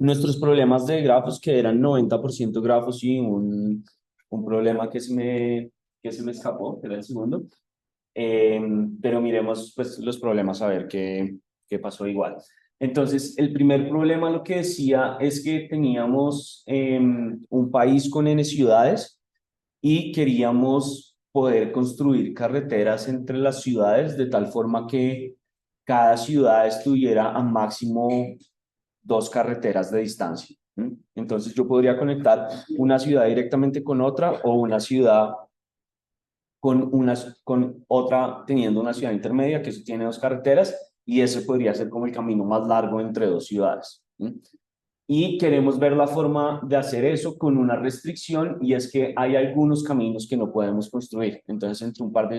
nuestros problemas de grafos, que eran 90% grafos y un problema que se me escapó, que era el segundo. Eh, pero miremos pues los problemas a ver qué pasó igual. Entonces, el primer problema lo que decía es que teníamos un país con N ciudades y queríamos poder construir carreteras entre las ciudades de tal forma que cada ciudad estuviera a máximo dos carreteras de distancia. ¿Mm? Entonces yo podría conectar una ciudad directamente con otra o una ciudad con otra teniendo una ciudad intermedia que eso tiene dos carreteras y ese podría ser como el camino más largo entre dos ciudades. ¿Mm? Y queremos ver la forma de hacer eso con una restricción y es que hay algunos caminos que no podemos construir. Entonces,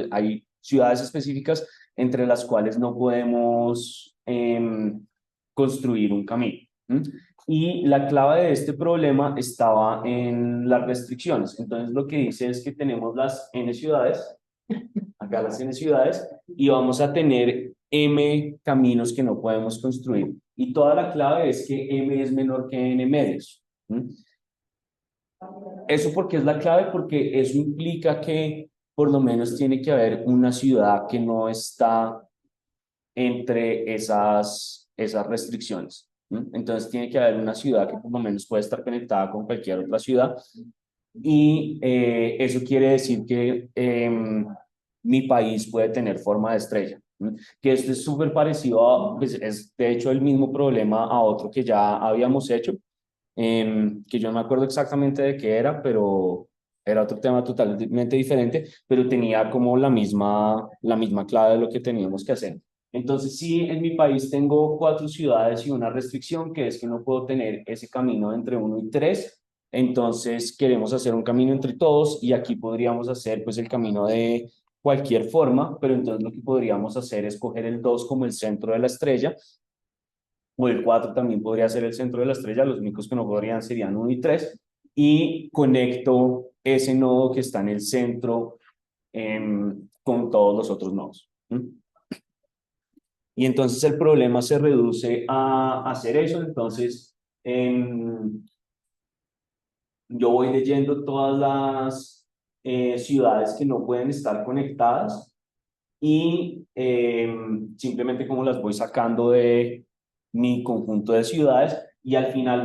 hay ciudades específicas entre las cuales no podemos construir un camino. ¿Mm? Y la clave de este problema estaba en las restricciones. Entonces, lo que dice es que tenemos las N ciudades, acá las N ciudades, y vamos a tener M caminos que no podemos construir. Y toda la clave es que M es menor que N medios. ¿Mm? ¿Eso porque es la clave? Porque eso implica que por lo menos tiene que haber una ciudad que no está entre esas restricciones. ¿Mm? Entonces tiene que haber una ciudad que por lo menos puede estar conectada con cualquier otra ciudad y eso quiere decir que mi país puede tener forma de estrella. ¿No? Que esto es súper parecido a, pues es de hecho el mismo problema a otro que ya habíamos hecho, que yo no me acuerdo exactamente de qué era, pero era otro tema totalmente diferente, pero tenía como la misma clave de lo que teníamos que hacer. Entonces, sí, en mi país tengo cuatro ciudades y una restricción, que es que no puedo tener ese camino entre uno y tres. Entonces, queremos hacer un camino entre todos y aquí podríamos hacer pues el camino de cualquier forma, pero entonces lo que podríamos hacer es coger el 2 como el centro de la estrella o el 4 también podría ser el centro de la estrella, los únicos que no podrían serían uno y 3 y conecto ese nodo que está en el centro con todos los otros nodos. ¿Mm? Y entonces el problema se reduce a hacer eso, entonces yo voy leyendo todas las ciudades que no pueden estar conectadas y simplemente como las voy sacando de mi conjunto de ciudades y al final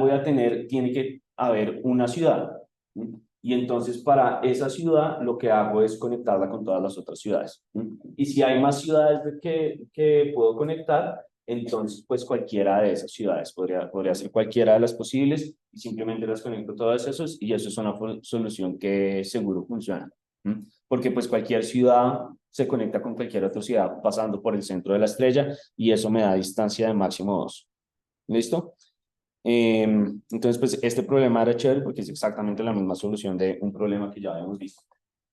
tiene que haber una ciudad. ¿Sí? Y entonces para esa ciudad lo que hago es conectarla con todas las otras ciudades. ¿Sí? Y si hay más ciudades que puedo conectar, entonces pues cualquiera de esas ciudades podría ser cualquiera de las posibles y simplemente las conecto todas esas y eso es una solución que seguro funciona. ¿Sí? Porque pues cualquier ciudad se conecta con cualquier otra ciudad pasando por el centro de la estrella y eso me da distancia de máximo 2. ¿Listo? Entonces, pues este problema era chévere porque es exactamente la misma solución de un problema que ya habíamos visto.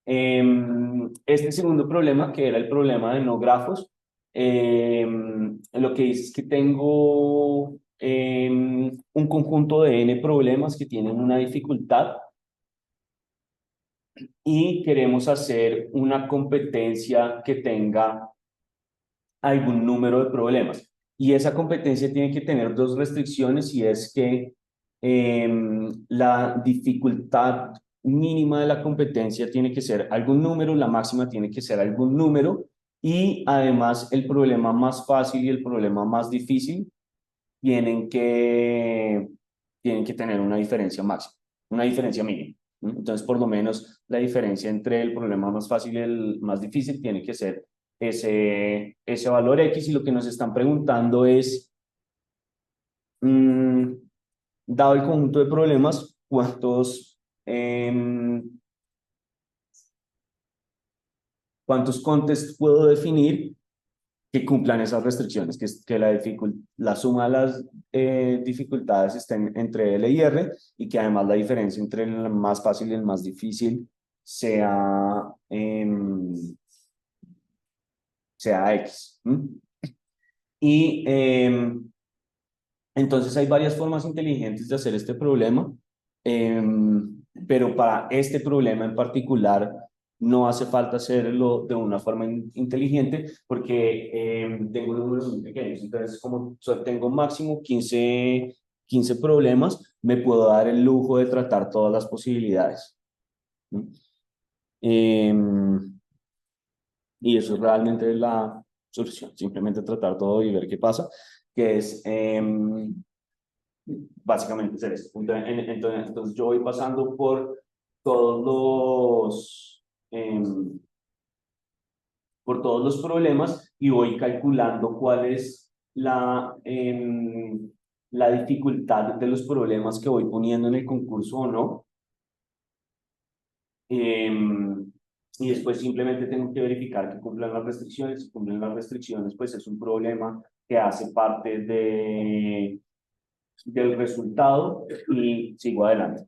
Este segundo problema, que era el problema de no grafos, lo que dice es que tengo un conjunto de n problemas que tienen una dificultad y queremos hacer una competencia que tenga algún número de problemas. Y esa competencia tiene que tener dos restricciones y es que la dificultad mínima de la competencia tiene que ser algún número, la máxima tiene que ser algún número y además el problema más fácil y el problema más difícil tienen que, tienen que tener una diferencia máxima, una diferencia mínima. ¿No? Entonces, por lo menos la diferencia entre el problema más fácil y el más difícil tiene que ser ese valor X y lo que nos están preguntando es, mmm, dado el conjunto de problemas, ¿cuántos contests puedo definir que cumplan esas restricciones, que la suma de las dificultades estén entre L y R y que además la diferencia entre el más fácil y el más difícil sea, sea X. ¿Mm? Y entonces hay varias formas inteligentes de hacer este problema, pero para este problema en particular no hace falta hacerlo de una forma inteligente porque tengo números muy pequeños. Entonces, como tengo máximo 15 15 problemas, me puedo dar el lujo de tratar todas las posibilidades. Y eso realmente es la solución, simplemente tratar todo y ver qué pasa, que es básicamente hacer esto. Entonces yo voy pasando em, por todos los problemas y voy calculando cuál es la dificultad de los problemas que voy poniendo en el concurso o no. Y después simplemente tengo que verificar que cumplan las restricciones. Si cumplen las restricciones, pues es un problema que hace parte del resultado y sigo adelante.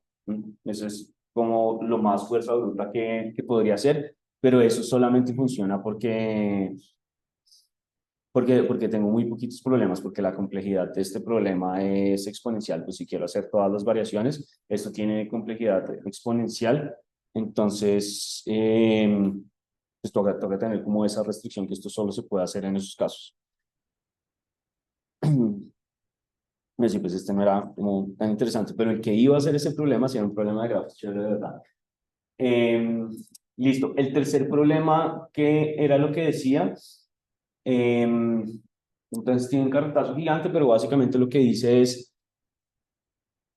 Eso es como lo más fuerza bruta que podría hacer, pero eso solamente funciona porque tengo muy poquitos problemas, porque la complejidad de este problema es exponencial. Pues si quiero hacer todas las variaciones, esto tiene complejidad exponencial. Entonces, pues toca tener como esa restricción que esto solo se puede hacer en esos casos. Sí, pues este no era como tan interesante, pero el que iba a ser ese problema sí era un problema de grafos, chévere, de verdad. Eh, Listo. El tercer problema, que era lo que decía, entonces tiene un cartazo gigante, pero básicamente lo que dice es,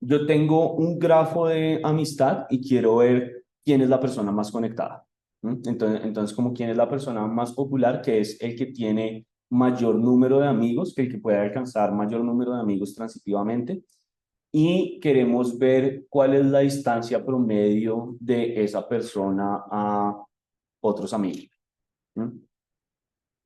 yo tengo un grafo de amistad y quiero ver quién es la persona más conectada. Entonces, como quién es la persona más popular, que es el que tiene mayor número de amigos, que el que puede alcanzar mayor número de amigos transitivamente. Y queremos ver cuál es la distancia promedio de esa persona a otros amigos.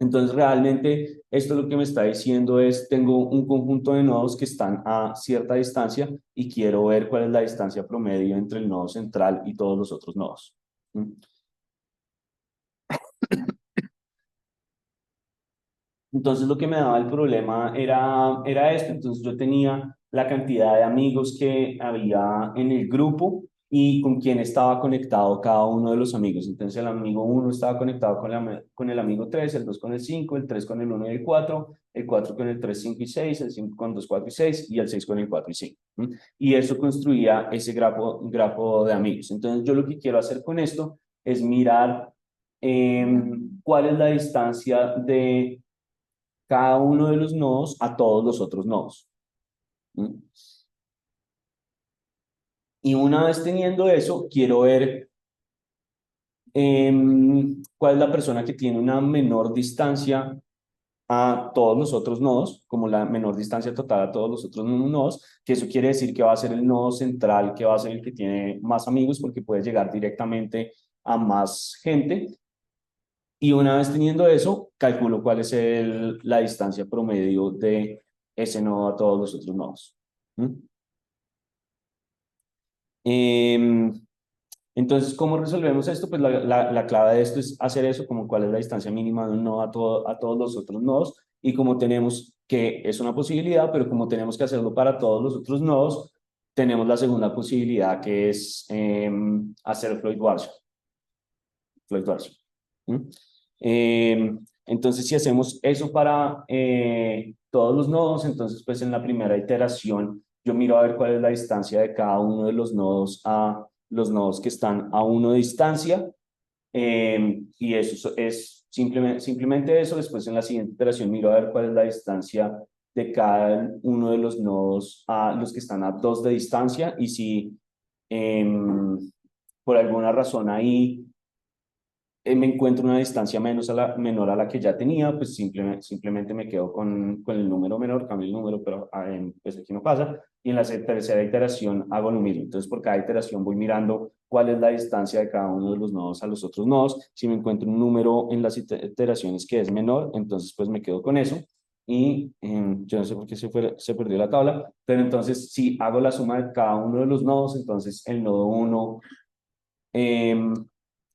Entonces, realmente, esto lo que me está diciendo es, tengo un conjunto de nodos que están a cierta distancia y quiero ver cuál es la distancia promedio entre el nodo central y todos los otros nodos. Entonces, lo que me daba el problema era esto. Entonces, yo tenía la cantidad de amigos que había en el grupo y con quién estaba conectado cada uno de los amigos. Entonces, el amigo 1 estaba conectado con el amigo 3, el 2 con el 5, el 3 con el 1 y el 4 con el 3, 5 y 6, el 5 con 2, 4 y 6 y el 6 con el 4 y 5. Y eso construía ese grafo de amigos. Entonces, yo lo que quiero hacer con esto es mirar cuál es la distancia de cada uno de los nodos a todos los otros nodos. Y una vez teniendo eso, quiero ver cuál es la persona que tiene una menor distancia a todos los otros nodos, como la menor distancia total a todos los otros nodos, que eso quiere decir que va a ser el nodo central, que va a ser el que tiene más amigos, porque puede llegar directamente a más gente. Y una vez teniendo eso, calculo cuál es la distancia promedio de ese nodo a todos los otros nodos. Em, entonces, ¿cómo resolvemos esto? Pues la clave de esto es hacer eso, como cuál es la distancia mínima de un nodo a todos los otros nodos. Y como tenemos que es una posibilidad, pero como tenemos que hacerlo para todos los otros nodos, tenemos la segunda posibilidad, que es hacer Floyd Warshall. Floyd Warshall. Entonces, si hacemos eso para todos los nodos, entonces, pues en la primera iteración, yo miro a ver cuál es la distancia de cada uno de los nodos a los nodos que están a uno de distancia. Y eso es simplemente eso. Después, en la siguiente iteración, miro a ver cuál es la distancia de cada uno de los nodos a los que están a 2 de distancia. Y si por alguna razón ahí me encuentro una distancia menor a la que ya tenía, pues simplemente me quedo con el número menor, cambio el número, pero pues aquí no pasa. Y en la tercera iteración hago lo mismo. Entonces, por cada iteración voy mirando cuál es la distancia de cada uno de los nodos a los otros nodos. Si me encuentro un número en las iteraciones que es menor, entonces pues me quedo con eso. Y yo no sé por qué se perdió la tabla, pero entonces si hago la suma de cada uno de los nodos, entonces el nodo 1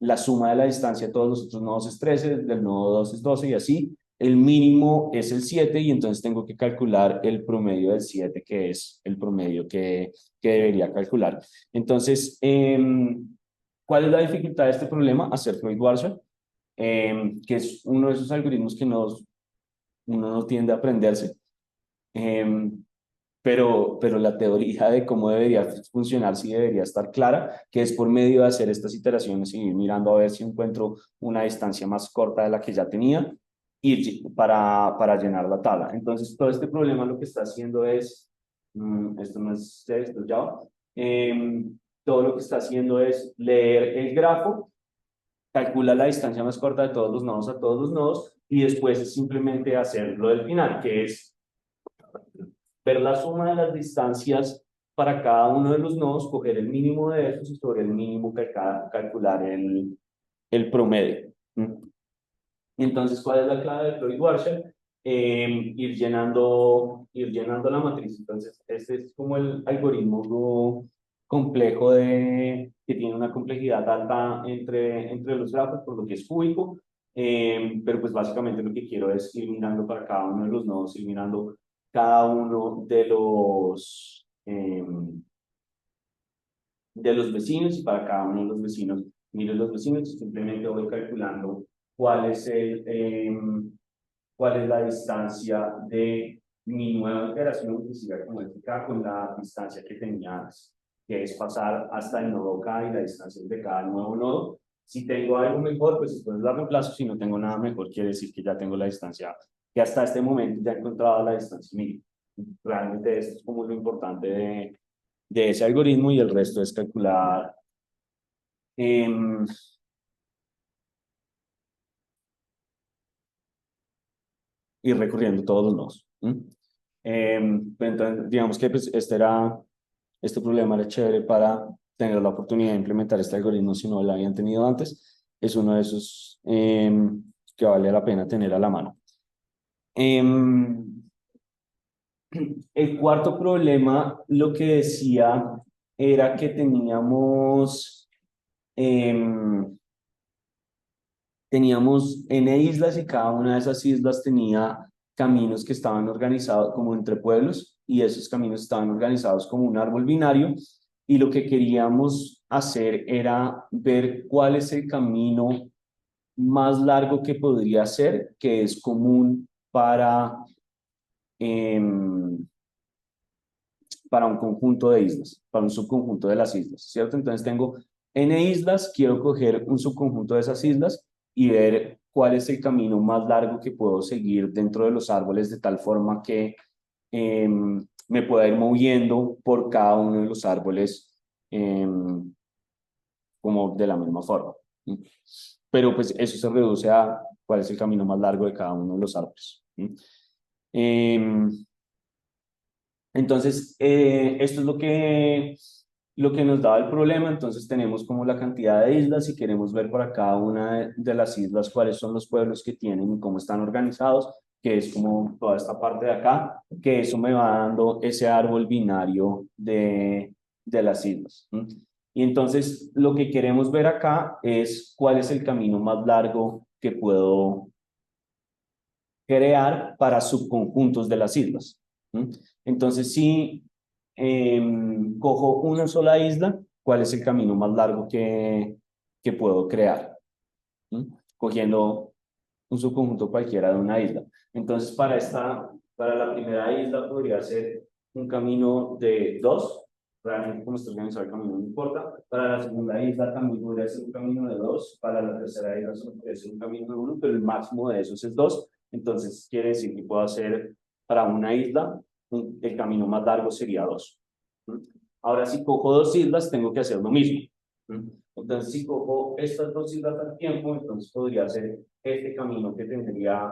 la suma de la distancia de todos los otros nodos es 13, del nodo 2 es 12 y así. El mínimo es el 7 y entonces tengo que calcular el promedio del 7, que es el promedio que debería calcular. Entonces, ¿cuál es la dificultad de este problema? Hacer Floyd Warshall, que es uno de esos algoritmos que uno no tiende a aprenderse. pero la teoría de cómo debería funcionar sí debería estar clara, que es por medio de hacer estas iteraciones y ir mirando a ver si encuentro una distancia más corta de la que ya tenía para llenar la tabla. Entonces, todo este problema lo que está haciendo es, esto no es C, esto es Java, todo lo que está haciendo es leer el grafo, calcula la distancia más corta de todos los nodos a todos los nodos, y después es simplemente hacer lo del final, que es ver la suma de las distancias para cada uno de los nodos, coger el mínimo de esos y sobre el mínimo calcular el promedio. Y entonces, ¿cuál es la clave de Floyd-Warshall? Ir llenando la matriz. Entonces, este es como el algoritmo complejo que tiene una complejidad alta entre los grafos, por lo que es cúbico. Pero pues básicamente lo que quiero es ir mirando para cada uno de los nodos, ir mirando cada uno de los vecinos, y para cada uno de los vecinos, miro los vecinos y simplemente voy calculando cuál es cuál es la distancia de mi nueva iteración, que siga como acá con la distancia que tenía antes, que es pasar hasta el nodo K y la distancia de cada nuevo nodo. Si tengo algo mejor, pues entonces la reemplazo. Si no tengo nada mejor, quiere decir que ya tengo la distancia, que hasta este momento ya he encontrado la distancia mínima. Realmente esto es como lo importante de ese algoritmo, y el resto es calcular ir recorriendo todos los nodos. Entonces, digamos que pues, este problema era chévere para tener la oportunidad de implementar este algoritmo si no lo habían tenido antes. Es uno de esos que vale la pena tener a la mano. El cuarto problema, lo que decía, era que teníamos N islas, y cada una de esas islas tenía caminos que estaban organizados como entre pueblos, y esos caminos estaban organizados como un árbol binario, y lo que queríamos hacer era ver cuál es el camino más largo que podría ser, que es común em, para un conjunto de islas, para un subconjunto de las islas, ¿cierto? Entonces tengo N islas, quiero coger un subconjunto de esas islas y ver cuál es el camino más largo que puedo seguir dentro de los árboles, de tal forma que me pueda ir moviendo por cada uno de los árboles como de la misma forma. Pero pues eso se reduce a cuál es el camino más largo de cada uno de los árboles. Entonces, esto es lo que nos daba el problema. Entonces, tenemos como la cantidad de islas y queremos ver para cada una de las islas cuáles son los pueblos que tienen y cómo están organizados, que es como toda esta parte de acá, que eso me va dando ese árbol binario de las islas. Y entonces, lo que queremos ver acá es cuál es el camino más largo que puedo crear para subconjuntos de las islas. Entonces, si cojo una sola isla, ¿cuál es el camino más largo que puedo crear? Cogiendo un subconjunto cualquiera de una isla. Entonces, para la primera isla podría ser un camino de 2. Realmente, como está organizado el camino, no importa. Para la segunda isla también podría ser un camino de 2. Para la tercera isla solo podría ser un camino de 1, pero el máximo de esos es 2. Entonces, quiere decir que puedo hacer para una isla, el camino más largo sería 2. Ahora, si cojo dos islas, tengo que hacer lo mismo. Entonces, si cojo estas dos islas al tiempo, entonces podría hacer este camino que tendría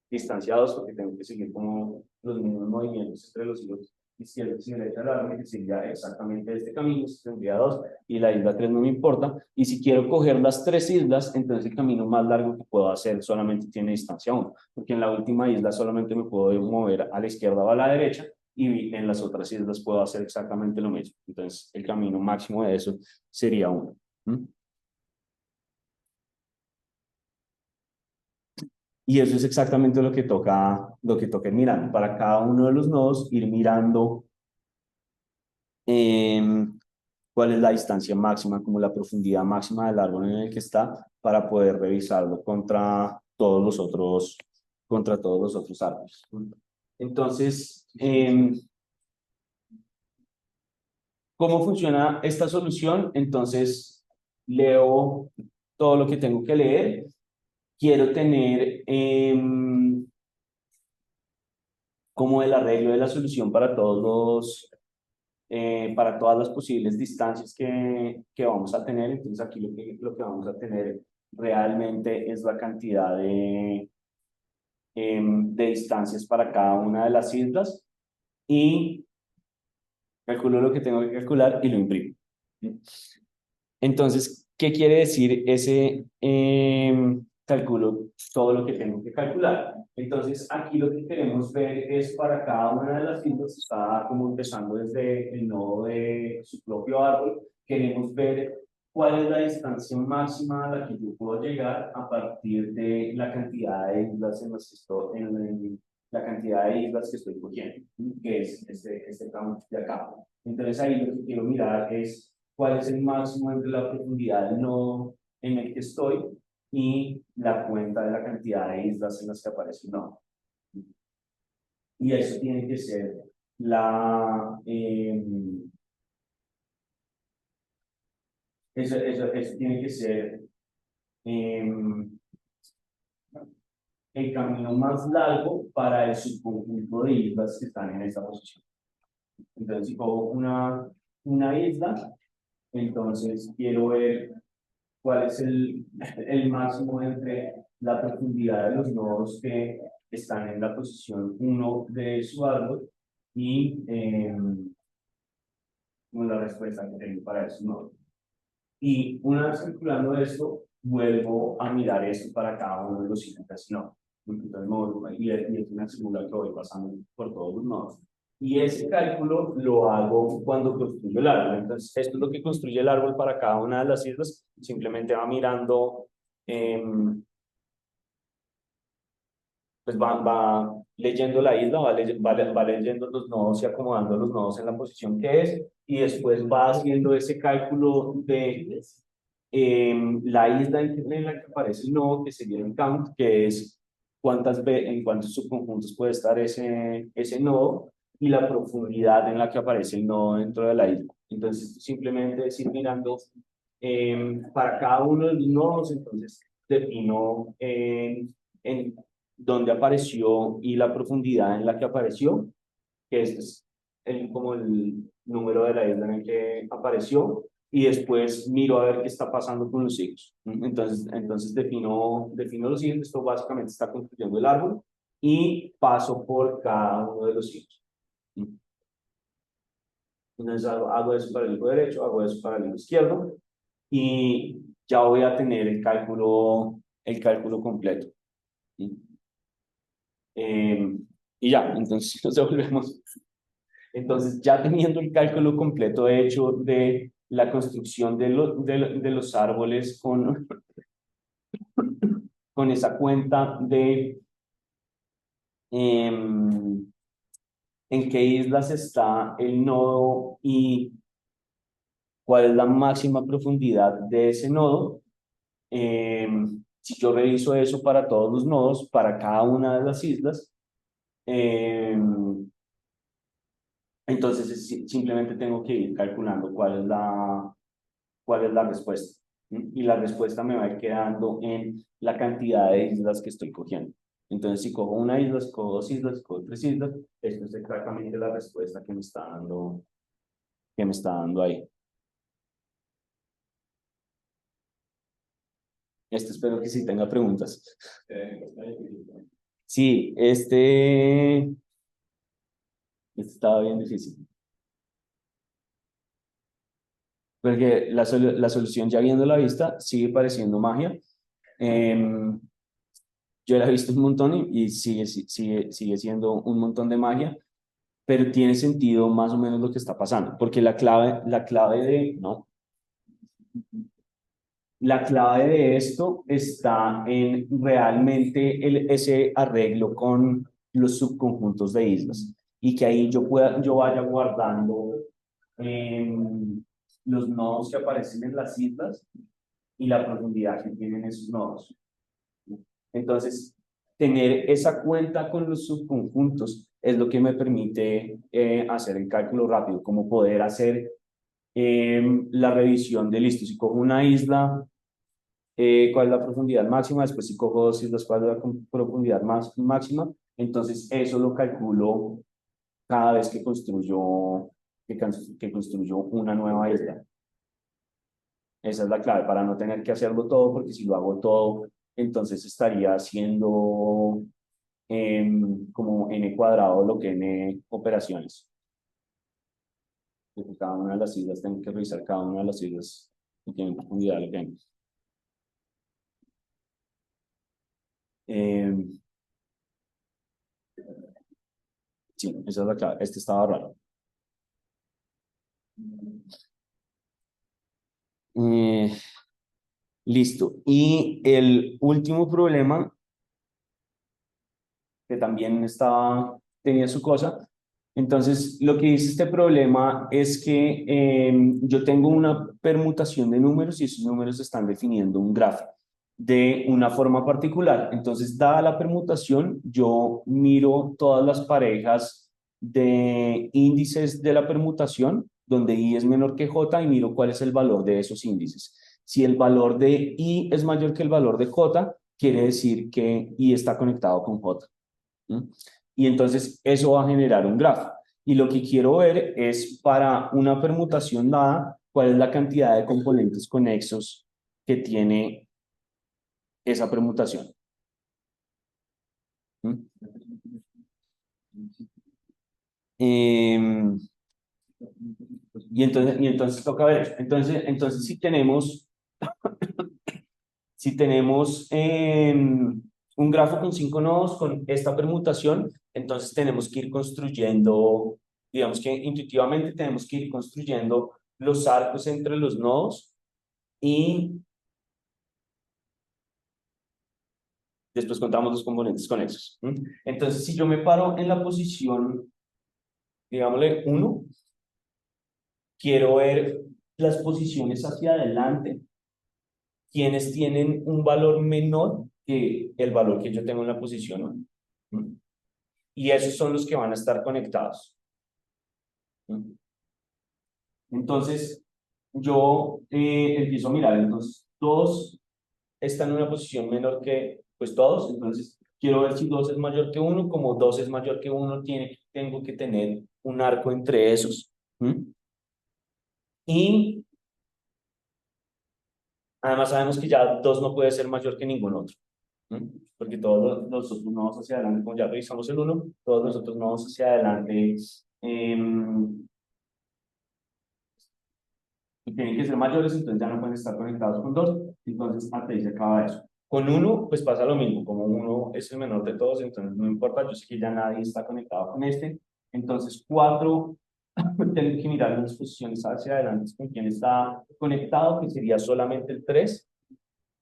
distanciados, porque tengo que seguir como los mismos movimientos entre los hilos izquierdos y derechos, que sería exactamente este camino, tendría 2, y la isla 3 no me importa. Y si quiero coger las 3 islas, entonces el camino más largo que puedo hacer solamente tiene distancia 1, porque en la última isla solamente me puedo mover a la izquierda o a la derecha, y en las otras islas puedo hacer exactamente lo mismo. Entonces, el camino máximo de eso sería 1. Y eso es exactamente lo que toca mirar. Para cada uno de los nodos, ir mirando eh, cuál es la distancia máxima, como la profundidad máxima del árbol en el que está, para poder revisarlo contra todos los otros árboles. Entonces, ¿Cómo funciona esta solución? Entonces, leo todo lo que tengo que leer. Quiero tener como el arreglo de la solución para para todas las posibles distancias que vamos a tener. Entonces, aquí lo que vamos a tener realmente es la cantidad de distancias para cada una de las islas y calculo lo que tengo que calcular y lo imprimo. Entonces, ¿qué quiere decir ese cálculo? Todo lo que tengo que calcular. Entonces, aquí lo que queremos ver es para cada una de las islas, está como empezando desde el nodo de su propio árbol, queremos ver cuál es la distancia máxima a la que yo puedo llegar a partir de la cantidad de islas en las que estoy, la cantidad de islas que estoy cogiendo, que es este campo de acá. Entonces, ahí lo que quiero mirar es cuál es el máximo entre la profundidad del nodo en el que estoy y la cuenta de la cantidad de islas en las que aparece el nodo. Y eso tiene que ser eso tiene que ser eh, el camino más largo para el subconjunto de islas que están en esta posición. Entonces, si pongo una isla, entonces quiero ver cuál es el máximo entre la profundidad de los nodos que están en la posición 1 de su árbol y la respuesta que tengo para esos nodos. Y una vez calculando esto, vuelvo a mirar esto para cada uno de los siguientes nodos. Entonces, y es una fórmula que voy pasando por todos los nodos. Y ese cálculo lo hago cuando construyo el árbol. Entonces, esto es lo que construye el árbol para cada una de las islas. Simplemente va mirando, pues va leyendo la isla, va leyendo los nodos y acomodando los nodos en la posición que es. Y después va haciendo ese cálculo de la isla en la que aparece el nodo, que sería el count, que es en cuántos subconjuntos puede estar ese nodo, y la profundidad en la que aparece el nodo dentro de la isla. Entonces, simplemente es ir mirando para cada uno de los nodos, entonces defino en dónde apareció y la profundidad en la que apareció, que es como el número de la isla en el que apareció, y después miro a ver qué está pasando con los higos. Entonces defino los higos, esto básicamente está construyendo el árbol, y paso por cada uno de los higos. Entonces hago eso para el higo derecho, hago eso para el higo izquierdo, y ya voy a tener el cálculo completo. Eh, y ya, entonces nos devolvemos. Entonces, ya teniendo el cálculo completo hecho de la construcción de los árboles con esa cuenta de en qué islas está el nodo y cuál es la máxima profundidad de ese nodo, si yo reviso eso para todos los nodos, para cada una de las islas, entonces simplemente tengo que ir calculando cuál es la respuesta. Y la respuesta me va a ir quedando en la cantidad de islas que estoy cogiendo. Entonces, si cojo una isla, si cojo dos islas, si cojo tres islas, esto es exactamente la respuesta que me está dando ahí. Espero que sí tenga preguntas. Sí, este estaba bien difícil. Porque la solución, ya viendo la vista, sigue pareciendo magia. Yo la he visto un montón y sigue siendo un montón de magia, pero tiene sentido más o menos lo que está pasando, porque no, la clave de esto está en realmente ese arreglo con los subconjuntos de islas, y que ahí yo vaya guardando los nodos que aparecen en las islas y la profundidad que tienen esos nodos. Entonces, tener esa cuenta con los subconjuntos es lo que me permite hacer el cálculo rápido, como poder hacer la revisión de listo. Si cojo una isla, cuál es la profundidad máxima, después si cojo dos islas, cuál es la profundidad máxima, entonces eso lo calculo cada vez que que construyo una nueva isla. Esa es la clave, para no tener que hacerlo todo, porque si lo hago todo, entonces estaría haciendo como n cuadrado lo que n operaciones. Porque cada una de las islas, tengo que revisar cada una de las islas que tienen profundidad lo que n. Sí, esa es la clave. Este estaba raro. Listo. Y el último problema, que también tenía su cosa. Entonces, lo que dice este problema es que yo tengo una permutación de números y esos números están definiendo un gráfico de una forma particular. Entonces, dada la permutación, yo miro todas las parejas de índices de la permutación, donde I es menor que J, y miro cuál es el valor de esos índices. Si el valor de I es mayor que el valor de J, quiere decir que I está conectado con J. ¿Mm? Y entonces eso va a generar un grafo. Y lo que quiero ver es para una permutación dada, cuál es la cantidad de componentes conexos que tiene esa permutación. ¿Mm? Eh, y entonces toca ver eso. Entonces si tenemos un grafo con 5 nodos con esta permutación, entonces tenemos que ir construyendo, digamos que intuitivamente tenemos que ir construyendo los arcos entre los nodos y después contamos los componentes conexos. Entonces, si yo me paro en la posición, digámosle 1, quiero ver las posiciones hacia adelante, quienes tienen un valor menor que el valor que yo tengo en la posición 1. Y esos son los que van a estar conectados. Entonces, yo empiezo a mirar, entonces, todos están en una posición menor que, pues todos, entonces, quiero ver si 2 es mayor que 1, como 2 es mayor que 1, tengo que tener un arco entre esos. Y además sabemos que ya 2 no puede ser mayor que ningún otro, porque todos los otros nodos hacia adelante, como ya revisamos el 1, todos los otros nodos hacia adelante y tienen que ser mayores, entonces ya no pueden estar conectados con 2, entonces hasta ahí se acaba eso. Con 1, pues pasa lo mismo, como 1 es el menor de todos, entonces no importa, yo sé que ya nadie está conectado con este, entonces 4, tengo que mirar las posiciones hacia adelante con quién está conectado, que sería solamente el 3,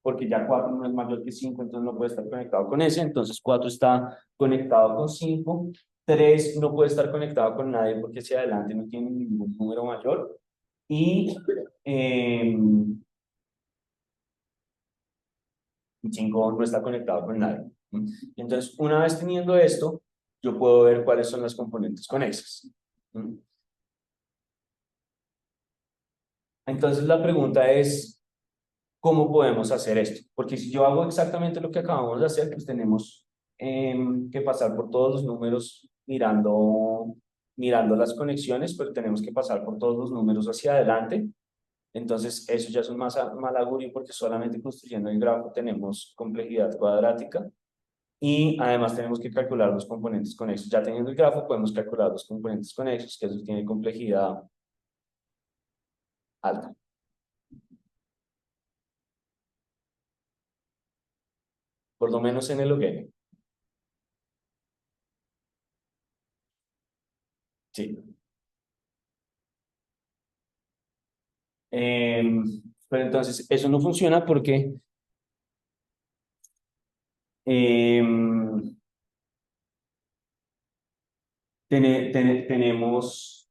porque ya 4 no es mayor que 5, entonces no puede estar conectado con ese, entonces 4 está conectado con 5, 3 no puede estar conectado con nadie porque hacia adelante no tiene ningún número mayor, y 5 no está conectado con nadie. Entonces, una vez teniendo esto, yo puedo ver cuáles son las componentes conexas. Entonces, la pregunta es, ¿cómo podemos hacer esto? Porque si yo hago exactamente lo que acabamos de hacer, pues tenemos que pasar por todos los números mirando las conexiones, pero tenemos que pasar por todos los números hacia adelante. Entonces, eso ya es un mal augurio porque solamente construyendo el grafo tenemos complejidad cuadrática y además tenemos que calcular los componentes conexos. Ya teniendo el grafo, podemos calcular los componentes conexos, que eso tiene complejidad alta. Por lo menos en el log n. Sí. Pero entonces, eso no funciona porque em, tenemos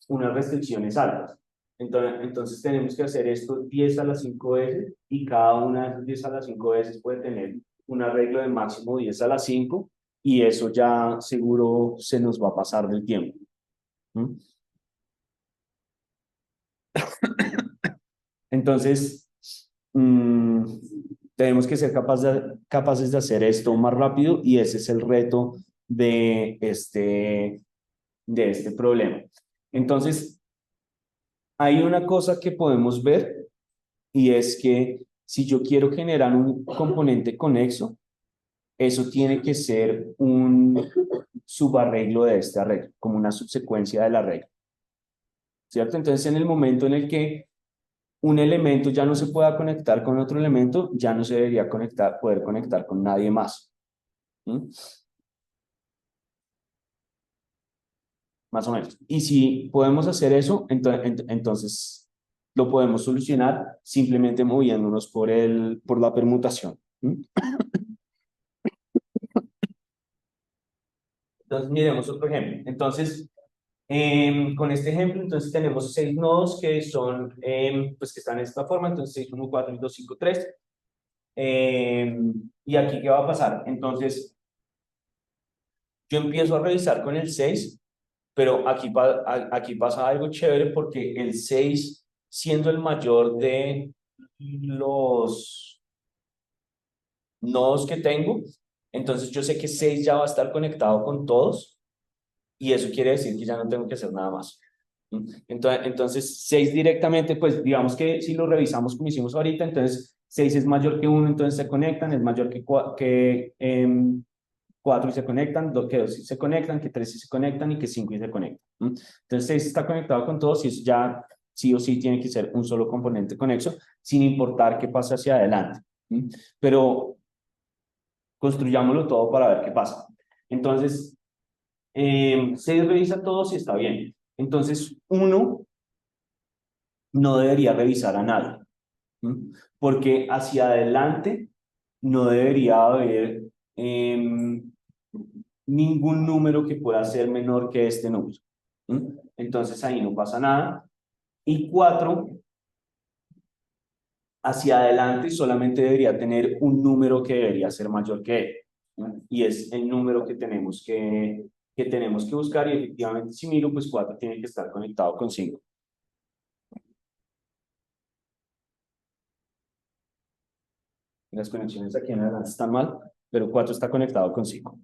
unas restricciones altas. Entonces tenemos que hacer esto 10 a las 5 veces y cada una de esas 10 a las 5 veces puede tener un arreglo de máximo 10 a las 5 y eso ya seguro se nos va a pasar del tiempo. ¿Mm? Entonces, mm, tenemos que ser capaces de hacer esto más rápido y ese es el reto de este problema. Entonces, hay una cosa que podemos ver y es que si yo quiero generar un componente conexo, eso tiene que ser un subarreglo de este arreglo, como una subsecuencia del arreglo, ¿cierto? Entonces, en el momento en el que un elemento ya no se pueda conectar con otro elemento, ya no se debería poder conectar con nadie más. ¿Mm? Más o menos. Y si podemos hacer eso, entonces lo podemos solucionar simplemente moviéndonos por la permutación. ¿Mm? Entonces, miremos otro ejemplo. Entonces, con este ejemplo, entonces tenemos 6 nodos que son, pues que están de esta forma, entonces 6, 1, 4, 2, 5, 3. ¿Y aquí qué va a pasar? Entonces, yo empiezo a revisar con el 6, pero aquí pasa algo chévere porque el 6 siendo el mayor de los nodos que tengo, entonces yo sé que 6 ya va a estar conectado con todos y eso quiere decir que ya no tengo que hacer nada más. Entonces 6 directamente, pues digamos que si lo revisamos como hicimos ahorita, entonces 6 es mayor que 1, entonces se conectan, es mayor que 4 y se conectan, que 2 y se conectan, que 3 y se conectan y que 5 y se conectan. Entonces 6 está conectado con todos y eso ya sí o sí tiene que ser un solo componente conexo, sin importar qué pasa hacia adelante. Pero construyámoslo todo para ver qué pasa. Entonces, 6 revisa todo si está bien. Entonces, 1 no debería revisar a nadie, porque hacia adelante no debería haber ningún número que pueda ser menor que este número. Entonces ahí no pasa nada. Y 4 hacia adelante solamente debería tener un número que debería ser mayor que él. Y es el número que tenemos que buscar y efectivamente si miro, pues 4 tiene que estar conectado con 5. Las conexiones aquí en adelante están mal, pero 4 está conectado con 5.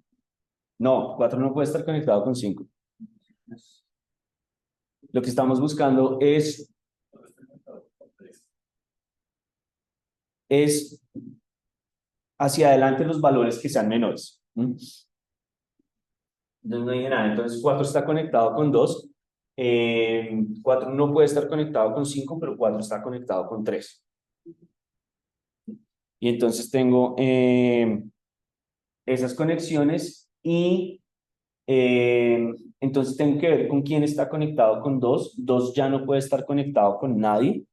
No, 4 no puede estar conectado con 5. Lo que estamos buscando es hacia adelante los valores que sean menores. Entonces no hay nada. Entonces 4 está conectado con 2. 4 no puede estar conectado con 5, pero 4 está conectado con 3. Y entonces tengo esas conexiones y entonces tengo que ver con quién está conectado con 2. 2 ya no puede estar conectado con nadie.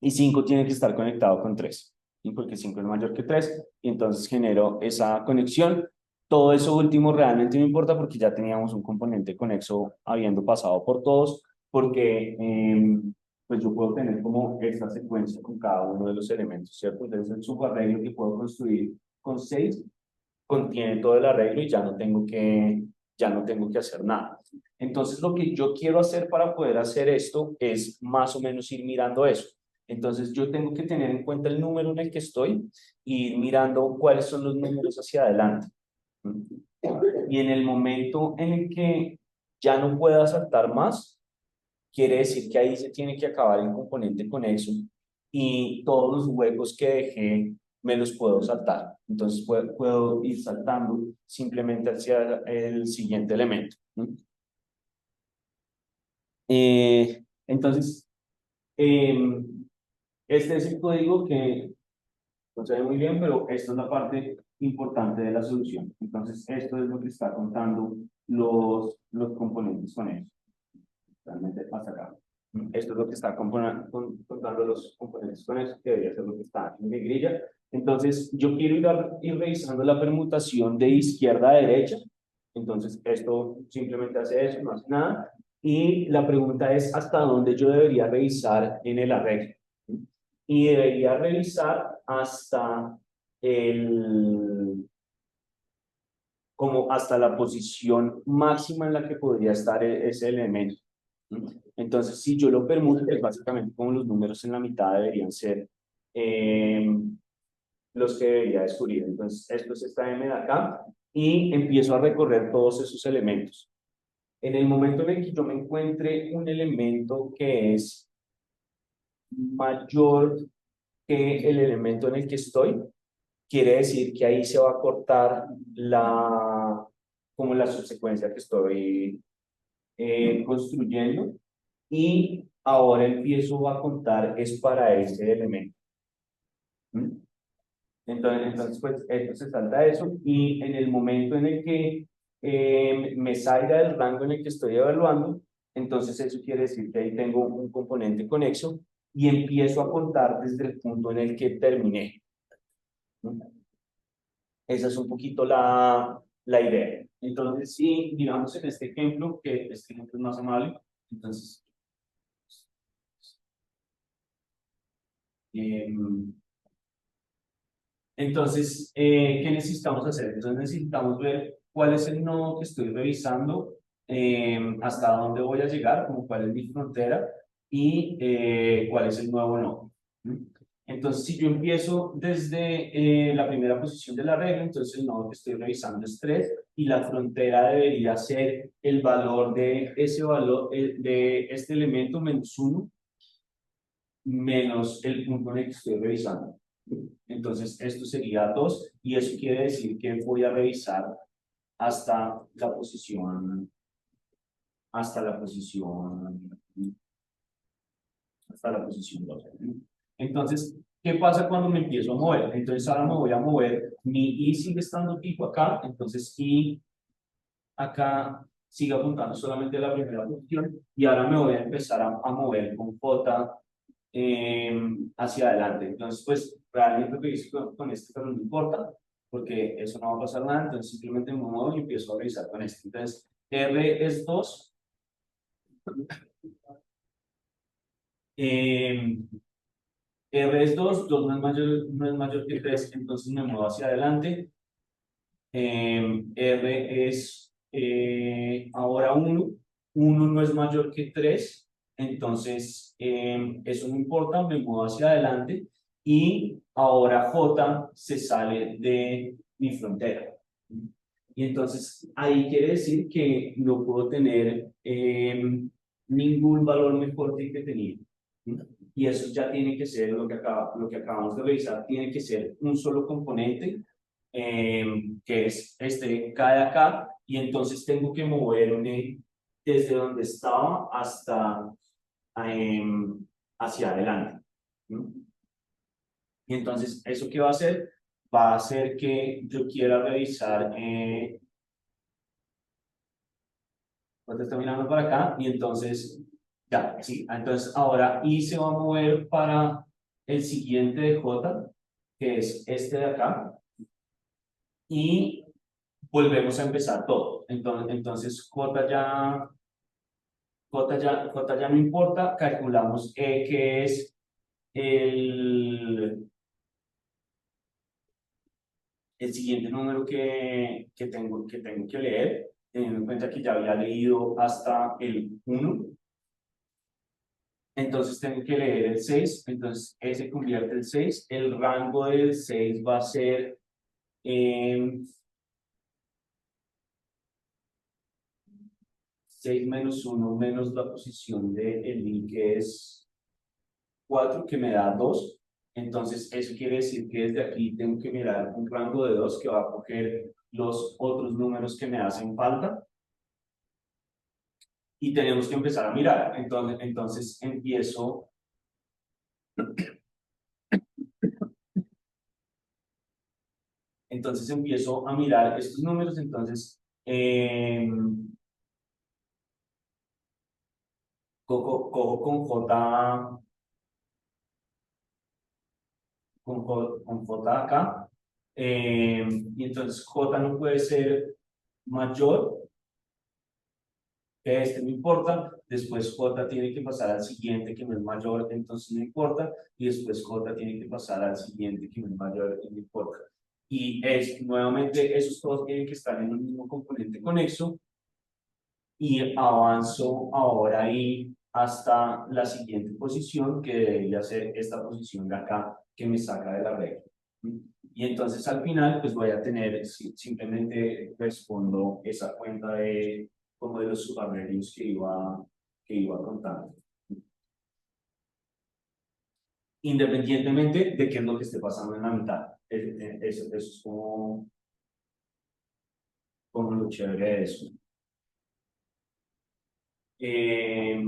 Y 5 tiene que estar conectado con 3, ¿sí? Porque 5 es mayor que 3 y entonces genero esa conexión. Todo eso último realmente no importa porque ya teníamos un componente conexo habiendo pasado por todos, porque pues yo puedo tener como esta secuencia con cada uno de los elementos, ¿cierto? Entonces el subarreglo que puedo construir con 6 contiene todo el arreglo y ya no tengo que hacer nada. Entonces lo que yo quiero hacer para poder hacer esto es más o menos ir mirando eso. Entonces yo tengo que tener en cuenta el número en el que estoy y ir mirando cuáles son los números hacia adelante. Y en el momento en el que ya no pueda saltar más, quiere decir que ahí se tiene que acabar el componente conexo y todos los huecos que dejé me los puedo saltar. Entonces puedo ir saltando simplemente hacia el siguiente elemento. Entonces, eh, este es el código que no se ve muy bien, pero esto es la parte importante de la solución. Entonces, esto es lo que está contando los componentes con eso. Realmente hasta acá. Esto es lo que está contando los componentes con eso, que debería ser lo que está en mi grilla. Entonces, yo quiero ir revisando la permutación de izquierda a derecha. Entonces, esto simplemente hace eso, no hace nada. Y la pregunta es hasta dónde yo debería revisar en el arreglo. Y debería revisar hasta como hasta la posición máxima en la que podría estar ese elemento. Entonces, si yo lo permuto, pues básicamente como los números en la mitad deberían ser los que debería descubrir. Entonces, esto es esta M de acá y empiezo a recorrer todos esos elementos. En el momento en el que yo me encuentre un elemento que es mayor que el elemento en el que estoy, quiere decir que ahí se va a cortar como la subsecuencia que estoy construyendo y ahora empiezo a contar es para ese elemento. ¿Mm? Entonces, pues, esto se salta eso y en el momento en el que me salga del rango en el que estoy evaluando, entonces eso quiere decir que ahí tengo un componente conexo y empiezo a contar desde el punto en el que terminé. ¿Mm? Esa es un poquito la idea. Entonces, si digamos en este ejemplo, que este ejemplo es más amable, entonces, eh, ¿qué necesitamos hacer? Entonces necesitamos ver cuál es el nodo que estoy revisando, hasta dónde voy a llegar, como cuál es mi frontera y cuál es el nuevo nodo. ¿Mm? Entonces, si yo empiezo desde la primera posición de la regla, entonces el nodo que estoy revisando es 3 y la frontera debería ser el valor de ese valor, de este elemento menos 1 menos el punto en el que estoy revisando. Entonces, esto sería 2 y eso quiere decir que voy a revisar hasta la posición, hasta la posición, hasta la posición 2. Entonces, ¿qué pasa cuando me empiezo a mover? Entonces, ahora me voy a mover, mi I sigue estando tipo acá, entonces I acá sigue apuntando solamente a la primera posición y ahora me voy a empezar a mover con J hacia adelante. Entonces, pues realmente lo que hice con este, pero no importa, porque eso no va a pasar nada, entonces simplemente me muevo y empiezo a revisar con este. Entonces, R es 2, R es 2, 2 no es mayor que 3, entonces me muevo hacia adelante. R es ahora 1, 1 no es mayor que 3, entonces eso no importa, me muevo hacia adelante y ahora J se sale de mi frontera. Y entonces ahí quiere decir que no puedo tener ningún valor mejor que el que tenía. Y eso ya tiene que ser lo que acabamos de revisar, tiene que ser un solo componente que es este K de acá, y entonces tengo que moverme desde donde estaba hasta hacia adelante. ¿No? Y entonces, ¿eso qué va a hacer? Va a hacer que yo quiera revisar, cuando estoy mirando para acá, y entonces, ya, sí, entonces ahora I se va a mover para el siguiente de J, que es este de acá, y volvemos a empezar todo. Entonces J ya no importa, calculamos E, que es el, el siguiente número que tengo que leer, teniendo en cuenta que ya había leído hasta el 1. Entonces tengo que leer el 6, entonces E se convierte en 6. El rango del 6 va a ser 6 menos 1 menos la posición del I, que es 4, que me da 2. Entonces, eso quiere decir que desde aquí tengo que mirar un rango de 2 que va a coger los otros números que me hacen falta. Y tenemos que empezar a mirar. Entonces empiezo a mirar estos números. Entonces, cojo con J acá. Y entonces J no puede ser mayor que este no importa, después J tiene que pasar al siguiente que no es mayor, entonces no importa, y después J tiene que pasar al siguiente que no es mayor, y no importa. Y es, nuevamente, esos todos tienen que estar en el mismo componente conexo, y avanzo ahora ahí hasta la siguiente posición, que debería ser esta posición de acá, que me saca de la regla. Y entonces al final, pues voy a tener, simplemente respondo esa cuenta de, como de los subarreglos que iba contando. Independientemente de qué es lo que esté pasando en la mitad. Eso es como lo chévere de eso. Eh,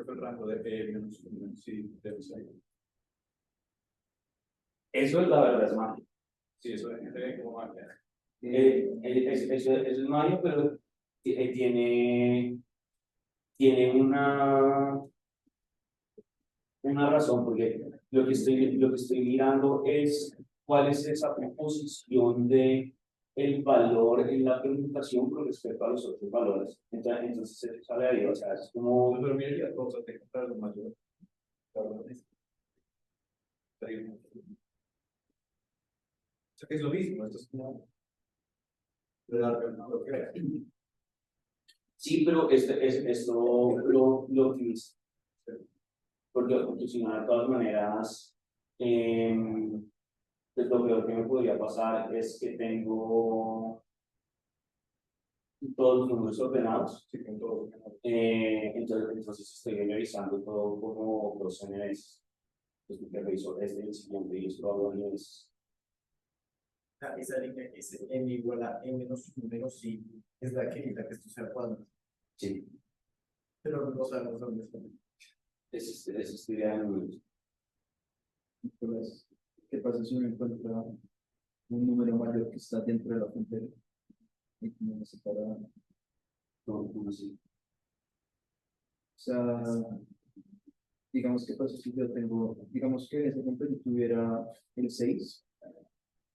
El rango de menos sí, debe ser. Eso es la verdad, es magia. Sí, eso es como magia. Eso es magia, pero tiene una razón, porque lo que estoy mirando es cuál es esa proposición de el valor en la permutación con respecto a los otros valores. Entonces eso sale ahí, o sea, es como... Pero mira, ya todos te encontrar lo mayor. O sea que es lo mismo, esto es como lo que Sí, pero esto lo utiliza, porque si no, de todas maneras, pues lo peor que me podría pasar es que tengo todos los números ordenados. sí, con todo. Entonces estoy memorizando todo como dos NS. Pues que reviso este y el siguiente y esto hago NS. Esa línea que es n igual a n menos 1 menos i es la que esto sea cuadro. Sí, Pero no sabemos dónde está. es estudiar en números. Pues, ¿qué pasa si uno encuentra un número mayor que está dentro de la frontera? Y como se separa. O ¿Cómo así? sea, digamos, ¿qué pasa si yo tengo, digamos que en ese ejemplo yo tuviera el 6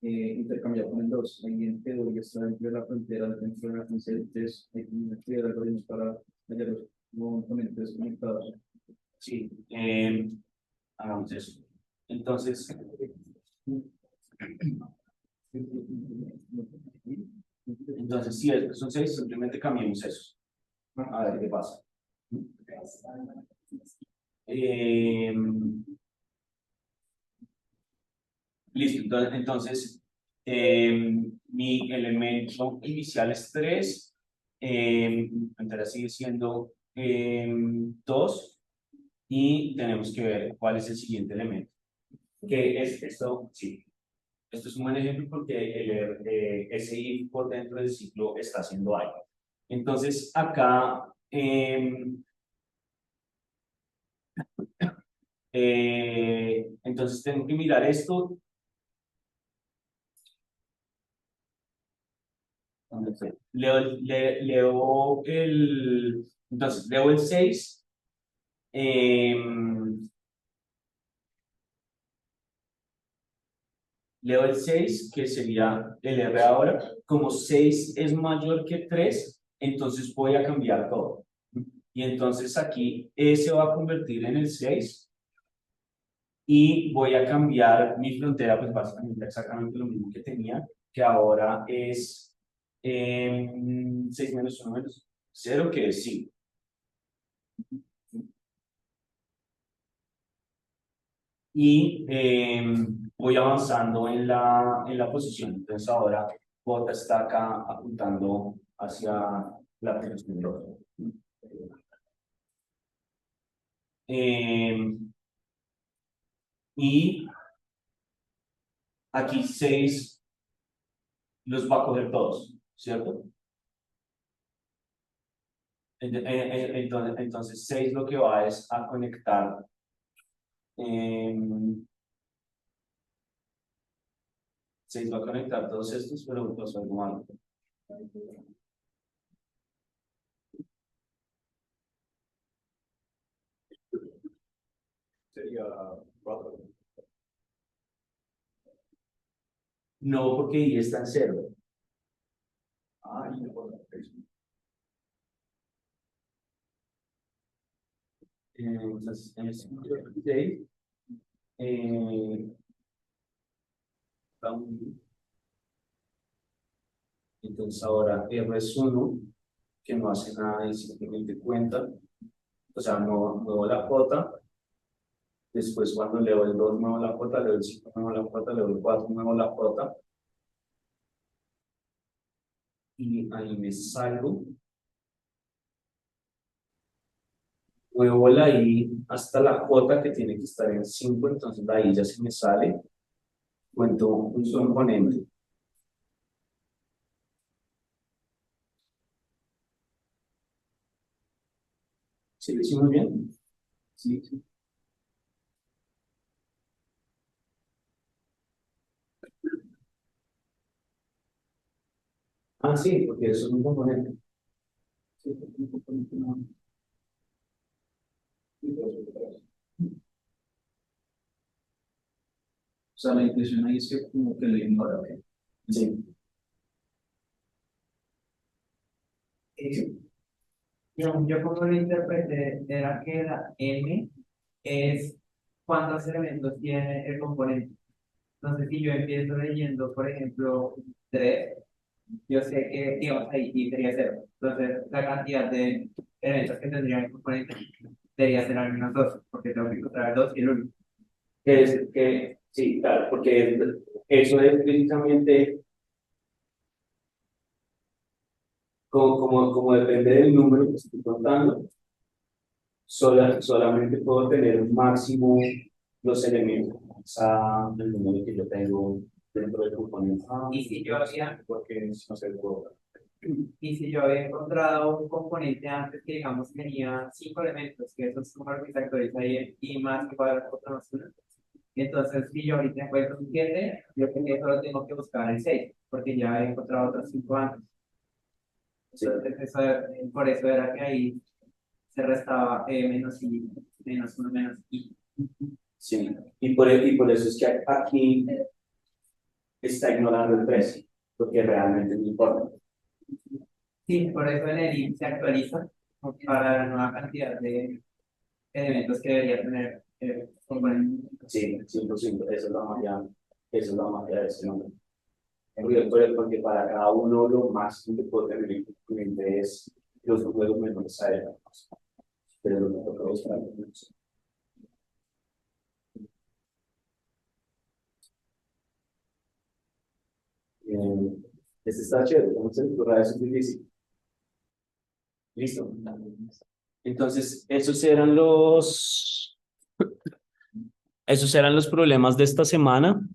intercambiado con el 2, ahí en teoría está dentro de la frontera, dentro de la frontera, entonces hay que estudiar algoritmos para hallar los componentes conectados. Sí, hagamos eso. Entonces, si estos son 6, simplemente cambiemos eso. A ver qué pasa. Eh, Listo, entonces mi elemento inicial es 3, entonces sigue siendo 2, y tenemos que ver cuál es el siguiente elemento. Que es esto, sí. Esto es un buen ejemplo porque ese if por dentro del ciclo está haciendo algo. Entonces acá entonces tengo que mirar esto. Entonces leo el 6. Leo el 6 que sería el R ahora. Como 6 es mayor que 3, entonces voy a cambiar todo. Y entonces aquí E se va a convertir en el 6 y voy a cambiar mi frontera, pues básicamente exactamente lo mismo que tenía, que ahora es 6 menos 1 menos 0, que es 5. Y voy avanzando en la posición. Entonces ahora J está acá apuntando hacia la posición del otro. Y aquí 6 los va a coger todos, ¿cierto? Entonces 6 lo que va es a conectar 6 va a conectar todos estos, pero pasó algo malo. Sería 4. No, porque y está en cero. Ah, y no, Entonces, en el 56, entonces ahora R es 1, que no hace nada y simplemente cuenta. O sea, muevo la cuota. Después cuando leo el 2 muevo la cuota, leo el 5 muevo la cuota, leo el 4 muevo la cuota. Y ahí me salgo. Muevo la I hasta la cuota que tiene que estar en 5, entonces la I ya se me sale. Cuento un componente. ¿Sí lo hicimos bien? sí, sí. Ah, sí, porque eso es un componente. Sí, porque un componente no. Sí, pero eso es otra cosa. O sea, la intención ahí es que como que lo ignora, ¿ok? Sí. Yo como lo interpreté era que la M es cuántos elementos tiene el componente. Entonces, si yo empiezo leyendo, por ejemplo, 3, yo sé que, digamos, ahí y sería 0. Entonces, la cantidad de elementos que tendría el componente debería ser al menos 2, porque tengo que encontrar el 2 y el 1. Sí, claro, porque eso es precisamente como depende del número que estoy contando, solamente puedo tener un máximo los elementos, o sea, el número que yo tengo dentro del componente. Y si yo había, Porque no se puede. y si yo había encontrado un componente antes que, digamos, tenía 5 elementos, que eso es como lo que se actualiza ahí, y más igual a otra más una. Entonces, si yo ahorita encuentro un 7, yo creo que solo tengo que buscar el 6, porque ya he encontrado otros 5 antes. Entonces, por eso era que ahí se restaba menos I, menos 1, menos I. Sí, y por eso es que aquí está ignorando el precio, porque realmente no importa. Sí, por eso en el I se actualiza para la nueva cantidad de elementos que debería tener el componente. Sí, 100%, esa es la magia de ese nombre. Porque para cada uno lo máximo que puedo tener en mente es los números menores a él. Pero lo que toca buscar es este está chévere, vamos a explorar eso es difícil. Listo. Entonces, esos eran los problemas de esta semana.